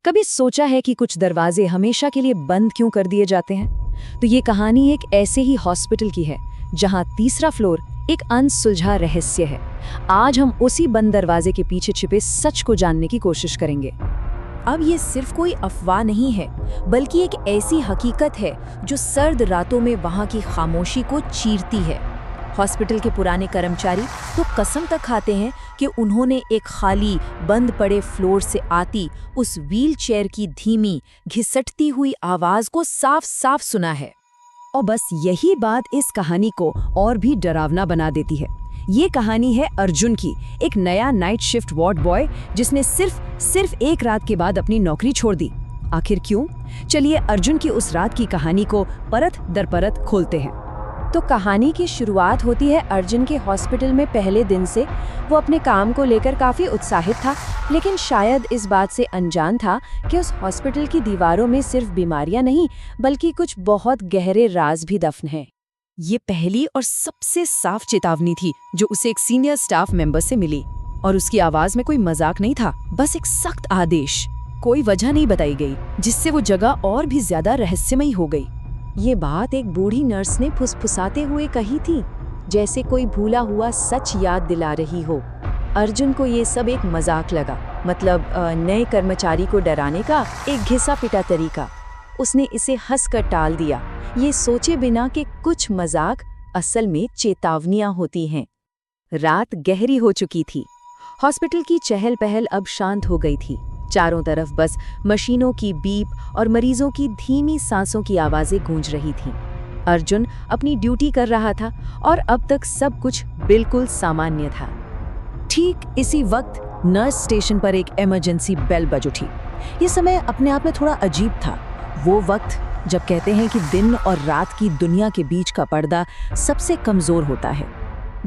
कभी सोचा है कि कुछ दरवाजे हमेशा के लिए बंद क्यों कर दिए जाते हैं? तो ये कहानी एक ऐसे ही हॉस्पिटल की है जहां तीसरा फ्लोर एक अनसुलझा रहस्य है। आज हम उसी बंद दरवाजे के पीछे छिपे सच को जानने की कोशिश करेंगे। अब ये सिर्फ कोई अफवाह नहीं है, बल्कि एक ऐसी हकीकत है जो सर्द रातों में वहाँ की खामोशी को चीरती है। हॉस्पिटल के पुराने कर्मचारी तो कसम तक खाते हैं कि उन्होंने एक खाली बंद पड़े फ्लोर से आती उस व्हील चेयर की धीमी घिसटती हुई आवाज को साफ साफ सुना है। और बस यही बात इस कहानी को और भी डरावना बना देती है। ये कहानी है अर्जुन की, एक नया नाइट शिफ्ट वार्ड बॉय जिसने सिर्फ एक रात के बाद अपनी नौकरी छोड़ दी। आखिर क्यों? चलिए अर्जुन की उस रात की कहानी को परत दर परत खोलते हैं। तो कहानी की शुरुआत होती है अर्जुन के हॉस्पिटल में पहले दिन से। वो अपने काम को लेकर काफ़ी उत्साहित था, लेकिन शायद इस बात से अनजान था कि उस हॉस्पिटल की दीवारों में सिर्फ बीमारियां नहीं, बल्कि कुछ बहुत गहरे राज भी दफन हैं। ये पहली और सबसे साफ चेतावनी थी जो उसे एक सीनियर स्टाफ मेंबर से मिली, और उसकी आवाज में कोई मजाक नहीं था, बस एक सख्त आदेश। कोई वजह नहीं बताई गई, जिससे वो जगह और भी ज्यादा रहस्यमयी हो गई। ये बात एक बूढ़ी नर्स ने फुसफुसाते हुए कही थी, जैसे कोई भूला हुआ सच याद दिला रही हो। अर्जुन को ये सब एक मजाक लगा, मतलब नए कर्मचारी को डराने का एक घिसा पिटा तरीका। उसने इसे हंसकर टाल दिया, ये सोचे बिना कि कुछ मजाक असल में चेतावनियां होती हैं। रात गहरी हो चुकी थी। हॉस्पिटल की चहल पहल अब शांत हो गई थी। चारों तरफ बस मशीनों की बीप और मरीजों की धीमी सांसों की आवाजें गूंज रही थीं। अर्जुन अपनी ड्यूटी कर रहा था और अब तक सब कुछ बिल्कुल सामान्य था। ठीक इसी वक्त नर्स स्टेशन पर एक इमरजेंसी बेल बज उठी। ये समय अपने आप में थोड़ा अजीब था। वो वक्त जब कहते हैं कि दिन और रात की दुनिया के बीच का पर्दा सबसे कमजोर होता है।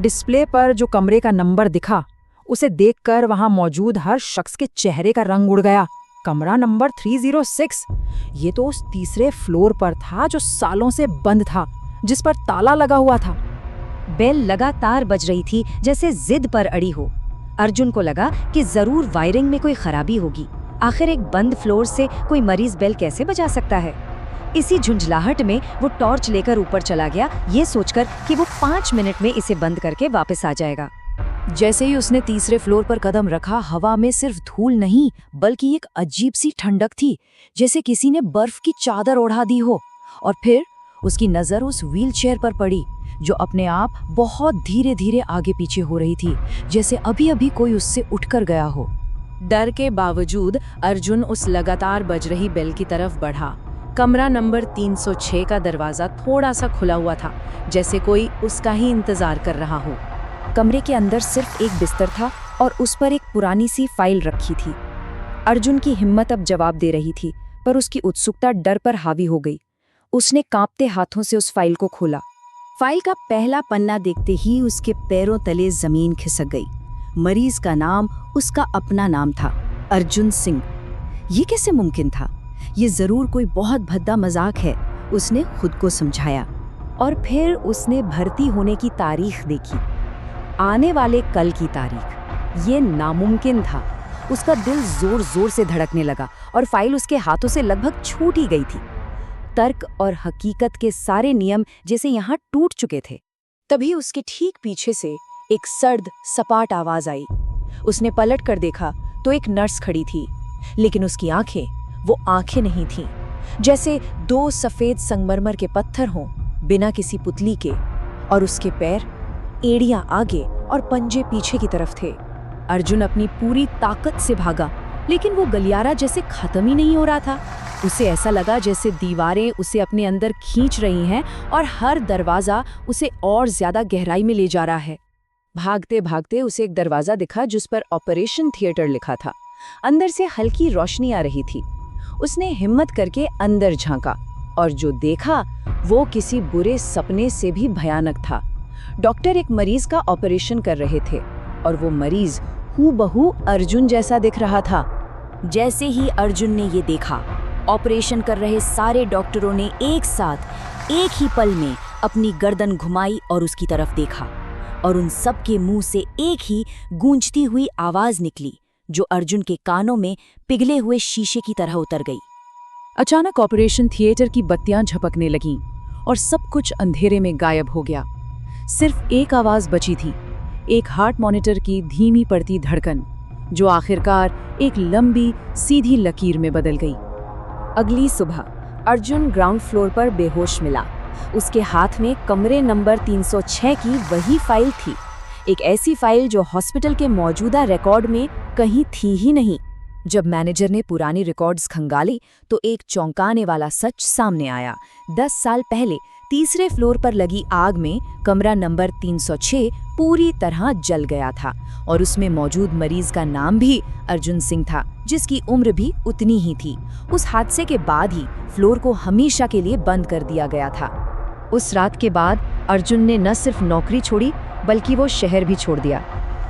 डिस्प्ले पर जो कमरे का नंबर दिखा, उसे देखकर वहां मौजूद हर शख्स के चेहरे का रंग उड़ गया। कमरा नंबर 306। ये तो उस तीसरे फ्लोर पर था जो सालों से बंद था, जिस पर ताला लगा हुआ था। बेल लगातार बज रही थी, जैसे जिद पर अड़ी हो। अर्जुन को लगा कि जरूर वायरिंग में कोई खराबी होगी। आखिर एक बंद फ्लोर से कोई मरीज बेल कैसे बजा सकता है? इसी झुंझलाहट में वो टॉर्च लेकर ऊपर चला गया, ये सोचकर कि वो 5 मिनट में इसे बंद करके वापस आ जाएगा। जैसे ही उसने तीसरे फ्लोर पर कदम रखा, हवा में सिर्फ धूल नहीं, बल्कि एक अजीब सी ठंडक थी, जैसे किसी ने बर्फ की चादर ओढ़ा दी हो। और फिर उसकी नजर उस व्हील चेयर पर पड़ी, जो अपने आप बहुत धीरे धीरे आगे पीछे हो रही थी, जैसे अभी अभी कोई उससे उठकर गया हो। डर के बावजूद अर्जुन उस लगातार बज रही बेल की तरफ बढ़ा। कमरा नंबर 306 का दरवाजा थोड़ा सा खुला हुआ था, जैसे कोई उसका ही इंतजार कर रहा हो। कमरे के अंदर सिर्फ एक बिस्तर था और उस पर एक पुरानी सी फाइल रखी थी। अर्जुन की हिम्मत अब जवाब दे रही थी, पर उसकी उत्सुकता डर पर हावी हो गई। उसने कांपते हाथों से उस फाइल को खोला। फाइल का पहला पन्ना देखते ही उसके पैरों तले जमीन खिसक गई। मरीज का नाम उसका अपना नाम था, अर्जुन सिंह। ये कैसे मुमकिन था? ये जरूर कोई बहुत भद्दा मजाक है, उसने खुद को समझाया। और फिर उसने भर्ती होने की तारीख देखी, आने वाले कल की तारीख। ये नामुमकिन था। उसका दिल जोर जोर से धड़कने लगा और फाइल उसके हाथों से लगभग छूट ही गई थी। तर्क और हकीकत के सारे नियम जैसे यहाँ टूट चुके थे। तभी उसके ठीक पीछे से एक सर्द सपाट आवाज आई। उसने पलट कर देखा तो एक नर्स खड़ी थी, लेकिन उसकी आंखें वो आंखें नहीं थीं। जैसे 2 सफेद संगमरमर के पत्थर हों, बिना किसी पुतली के। और उसके पैर, एड़ियां आगे और पंजे पीछे की तरफ थे। अर्जुन अपनी पूरी ताकत से भागा, लेकिन वो गलियारा जैसे खत्म ही नहीं हो रहा था। उसे ऐसा लगा जैसे दीवारें उसे अपने अंदर खींच रही हैं और हर दरवाजा उसे और ज्यादा गहराई में ले जा रहा है। भागते भागते उसे एक दरवाजा दिखा जिस पर ऑपरेशन थिएटर लिखा था। अंदर से हल्की रोशनी आ रही थी। उसने हिम्मत करके अंदर झांका और जो देखा वो किसी बुरे सपने से भी भयानक था। डॉक्टर एक मरीज का ऑपरेशन कर रहे थे और वो मरीज हूबहू अर्जुन जैसा दिख रहा था। जैसे ही अर्जुन ने ये देखा, ऑपरेशन कर रहे सारे डॉक्टरों ने एक साथ एक ही पल में अपनी गर्दन घुमाई और उसकी तरफ देखा, और उन सब के मुंह से एक ही गूंजती हुई आवाज निकली, जो अर्जुन के कानों में पिघले हुए शीशे की तरह उतर गई। अचानक ऑपरेशन थिएटर की बत्तियां झपकने लगीं और सब कुछ अंधेरे में गायब हो गया। सिर्फ एक आवाज बची थी, एक हार्ट मॉनिटर की धीमी पड़ती धड़कन, जो आखिरकार एक लंबी सीधी लकीर में बदल गई। अगली सुबह अर्जुन ग्राउंड फ्लोर पर बेहोश मिला। उसके हाथ में कमरे नंबर 306 की वही फाइल थी, एक ऐसी फाइल जो हॉस्पिटल के मौजूदा रिकॉर्ड में कहीं थी ही नहीं। जब मैनेजर ने पुरानी रिकॉर्ड्स खंगाली तो एक चौंकाने वाला सच सामने आया। 10 साल पहले तीसरे फ्लोर पर लगी आग में कमरा नंबर 306 पूरी तरह जल गया था और उसमें मौजूद मरीज का नाम भी अर्जुन सिंह था, जिसकी उम्र भी उतनी ही थी। उस हादसे के बाद ही फ्लोर को हमेशा के लिए बंद कर दिया गया था। उस रात के बाद अर्जुन ने न सिर्फ नौकरी छोड़ी बल्कि वो शहर भी छोड़ दिया।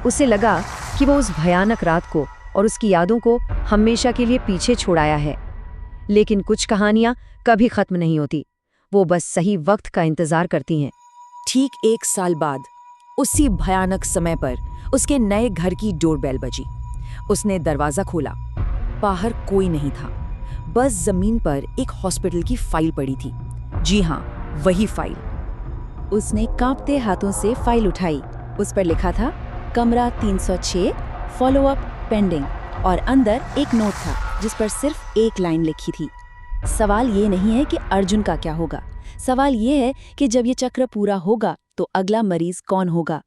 उसे लगा कि वो उस भयानक रात को और उसकी यादों को हमेशा के लिए पीछे छोड़ाया है। लेकिन कुछ कहानियां कभी खत्म नहीं होती, वो बस सही वक्त का इंतजार करती हैं। ठीक 1 साल बाद उसी भयानक समय पर उसके नए घर की डोरबेल बजी। उसने दरवाजा खोला। बाहर कोई नहीं था, बस जमीन पर एक हॉस्पिटल की फाइल पड़ी थी। जी हाँ, वही फाइल। उसने कांपते हाथों से फाइल उठाई। उस पर लिखा था कमरा 306 फॉलोअप पेंडिंग, और अंदर एक नोट था जिस पर सिर्फ एक लाइन लिखी थी। सवाल ये नहीं है कि अर्जुन का क्या होगा, सवाल ये है कि जब ये चक्र पूरा होगा तो अगला मरीज कौन होगा।